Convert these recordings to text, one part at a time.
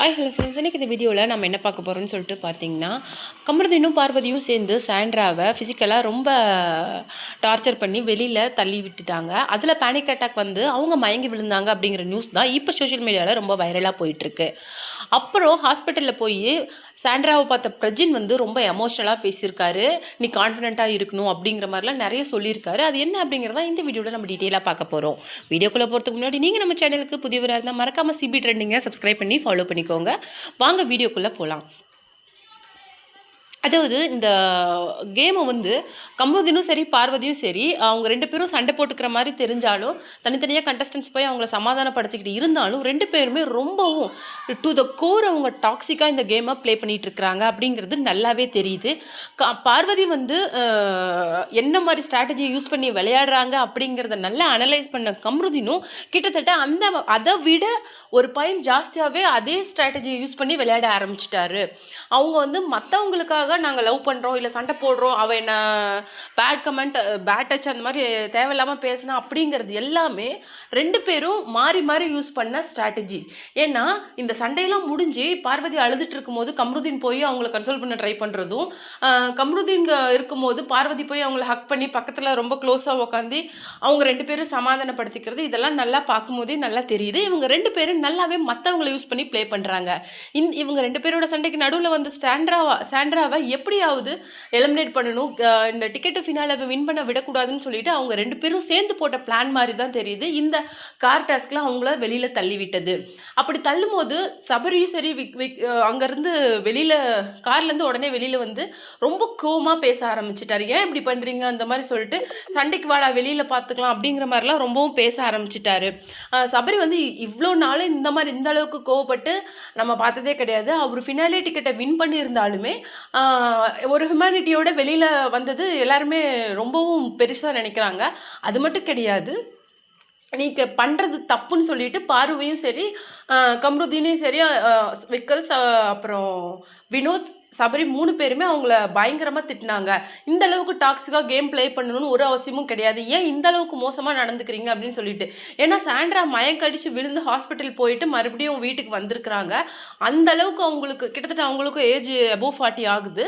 Hi hello friends, இன்றைக்கி இந்த வீடியோவில் நம்ம என்ன பார்க்க போகிறோம்னு சொல்லிட்டு பார்த்தீங்கன்னா, கமருதீனும் பார்வதியும் சேர்ந்து சாண்ட்ராவை ஃபிசிக்கலாக ரொம்ப டார்ச்சர் பண்ணி வெளியில் தள்ளி விட்டுட்டாங்க. அதில் பேனிக் அட்டாக் வந்து அவங்க மயங்கி விழுந்தாங்க அப்படிங்கிற நியூஸ் தான் இப்போ சோஷியல் மீடியாவில் ரொம்ப வைரலாக போயிட்டுருக்கு. அப்புறம் ஹாஸ்பிட்டலில் போய் சாண்ட்ராவை பார்த்த பிரஜின் வந்து ரொம்ப எமோஷ்னலாக பேசியிருக்காரு. நீ கான்ஃபிடென்ட்டாக இருக்கணும் அப்படிங்கிற மாதிரிலாம் நிறைய சொல்லியிருக்காரு. அது என்ன அப்படிங்கிறத இந்த வீடியோவில் நம்ம டீட்டெயிலாக பார்க்க போகிறோம். வீடியோக்குள்ளே போகிறதுக்கு முன்னாடி நீங்கள் நம்ம சேனலுக்கு புதியவராக இருந்தால் மறக்காமல் சிபி ட்ரெண்டிங்கை சப்ஸ்கிரைப் பண்ணி ஃபாலோ பண்ணிக்கோங்க. வாங்க வீடியோக்குள்ளே போகலாம். அதாவது இந்த கேமை வந்து கமருதீனும் சரி பார்வதியும் சரி அவங்க 2 பேரும் சண்டை போட்டுக்கிற மாதிரி தெரிஞ்சாலும் தனித்தனியாக கண்டஸ்டன்ஸ் போய் அவங்கள சமாதானப்படுத்திக்கிட்டு இருந்தாலும் 2 பேருமே ரொம்பவும் டு த கோர் அவங்க டாக்ஸிக்காக இந்த கேமை ப்ளே பண்ணிகிட்டு இருக்கிறாங்க அப்படிங்கிறது நல்லாவே தெரியுது. பார்வதி வந்து என்ன மாதிரி ஸ்ட்ராட்டஜியை யூஸ் பண்ணி விளையாடுறாங்க அப்படிங்கிறத நல்லா அனலைஸ் பண்ண கமருதீனும் கிட்டத்தட்ட அதை விட ஒரு பாயிண்ட் ஜாஸ்தியாகவே அதே ஸ்ட்ராட்டஜியை யூஸ் பண்ணி விளையாட ஆரம்பிச்சிட்டாரு. அவங்க வந்து மற்றவங்களுக்காக நாங்கள் லவ் பண்ணுறோம் இல்லை சண்டை போடுறோம், அவள் என்ன பேட் கமெண்ட் பேட் டச் அந்த மாதிரி தேவையில்லாமல் பேசினா அப்படிங்கிறது எல்லாமே 2 பேரும் மாறி மாறி யூஸ் பண்ண ஸ்ட்ராட்டஜிஸ். ஏன்னா இந்த சண்டையெல்லாம் முடிஞ்சு பார்வதி அழுதுட்டு இருக்கும்போது கமருதீன் போய் அவங்கள கன்சோல் பண்ண ட்ரை பண்ணுறதும், கமருதீன் இருக்கும்போது பார்வதி போய் அவங்கள ஹக் பண்ணி பக்கத்தில் ரொம்ப க்ளோஸாக உட்காந்து அவங்க 2 பேரும் சமாதானப்படுத்திக்கிறது, இதெல்லாம் நல்லா பார்க்கும்போதே நல்லா தெரியுது. இவங்க 2 பேரும் நல்லாவே மற்றவங்களை யூஸ் பண்ணி ப்ளே பண்ணுறாங்க. இவங்க 2 பேரோட சண்டைக்கு நடுவில் வந்து சாண்ட்ராவை எப்படியாவது எலிமினேட் பண்ணணும், இந்த டிக்கெட்டு ஃபினாலே வின் பண்ண விடக்கூடாதுன்னு சொல்லிட்டு அவங்க 2 பேரும் சேர்ந்து போட்ட பிளான் மாதிரி தான் தெரியுது இந்த கார் டாஸ்க்லாம் அவங்கள வெளியில் தள்ளி விட்டது. அப்படி தள்ளும் போது சபரியும் சரி அங்கேருந்து வெளியில் கார்லேருந்து உடனே வெளியில் வந்து ரொம்ப கோவமாக பேச ஆரம்பிச்சிட்டாரு. ஏன் இப்படி பண்ணுறீங்க அந்த மாதிரி சொல்லிட்டு சண்டைக்கு வாடா வெளியில் பார்த்துக்கலாம் அப்படிங்கிற மாதிரிலாம் ரொம்பவும் பேச ஆரம்பிச்சிட்டாரு. சபரி வந்து இவ்வளோ நாள் இந்த அளவுக்கு கோவப்பட்டு நம்ம பார்த்ததே கிடையாது. அவர் ஃபினாலே டிக்கெட்டை வின் பண்ணியிருந்தாலுமே ஒரு ஹியூமனிட்டியோட வெளியில் வந்தது எல்லாருமே ரொம்பவும் பெருசாக நினைக்கிறாங்க. அது மட்டும் கிடையாது, நீங்கள் பண்ணுறது தப்புன்னு சொல்லிட்டு பார்வையும் சரி கமருதீனையும் சரி விக்கல்ஸ் அப்புறம் வினோத் சபரி 3 பேருமே அவங்கள பயங்கரமாக திட்டினாங்க. இந்த அளவுக்கு டாக்ஸிக்காக கேம் ப்ளே பண்ணணும்னு ஒரு அவசியமும் கிடையாது, ஏன் இந்த அளவுக்கு மோசமாக நடந்துக்கிறீங்க அப்படின்னு சொல்லிட்டு. ஏன்னா சாண்ட்ரா மயக்கடிச்சு விழுந்து ஹாஸ்பிட்டல் போயிட்டு மறுபடியும் வீட்டுக்கு வந்திருக்கிறாங்க. அந்த அளவுக்கு அவங்களுக்கு கிட்டத்தட்ட அவங்களுக்கும் ஏஜ் அபோவ் 40 ஆகுது.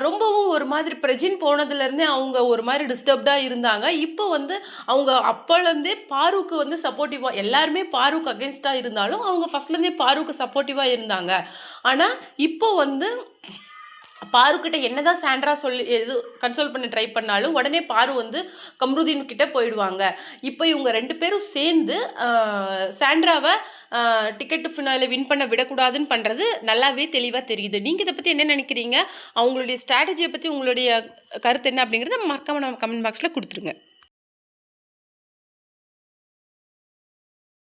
ரொம்பவும் ஒரு மாதிரி பிரஜின் போனதுலேருந்தே அவங்க ஒரு மாதிரி டிஸ்டர்ப்டாக இருந்தாங்க. இப்போ வந்து அவங்க அப்போலேருந்தே பாருக்கு வந்து சப்போர்ட்டிவாக, எல்லாருமே பாருக்கு அகேன்ஸ்டாக இருந்தாலும் அவங்க ஃபர்ஸ்ட்லேருந்தே பாருக்கு சப்போர்ட்டிவாக இருந்தாங்க. ஆனால் இப்போ வந்து பாருக்கிட்ட என்னதான் சாண்ட்ரா சொல்லி எது கன்சோல் பண்ணி ட்ரை பண்ணாலும் உடனே பாரு வந்து கமருதீன் கிட்ட போயிடுவாங்க. இப்போ இவங்க 2 பேரும் சேர்ந்து சாண்ட்ராவை டிக்கெட்டு ஃபினாலே வின் பண்ண விடக்கூடாதுன்னு பண்ணுறது நல்லாவே தெளிவாக தெரியுது. நீங்கள் இதை பற்றி என்ன நினைக்கிறீங்க? அவங்களுடைய ஸ்ட்ராட்டஜியை பற்றி உங்களுடைய கருத்து என்ன அப்படிங்கிறத மறக்காம நம்ம கமெண்ட் பாக்ஸில் கொடுத்துருங்க.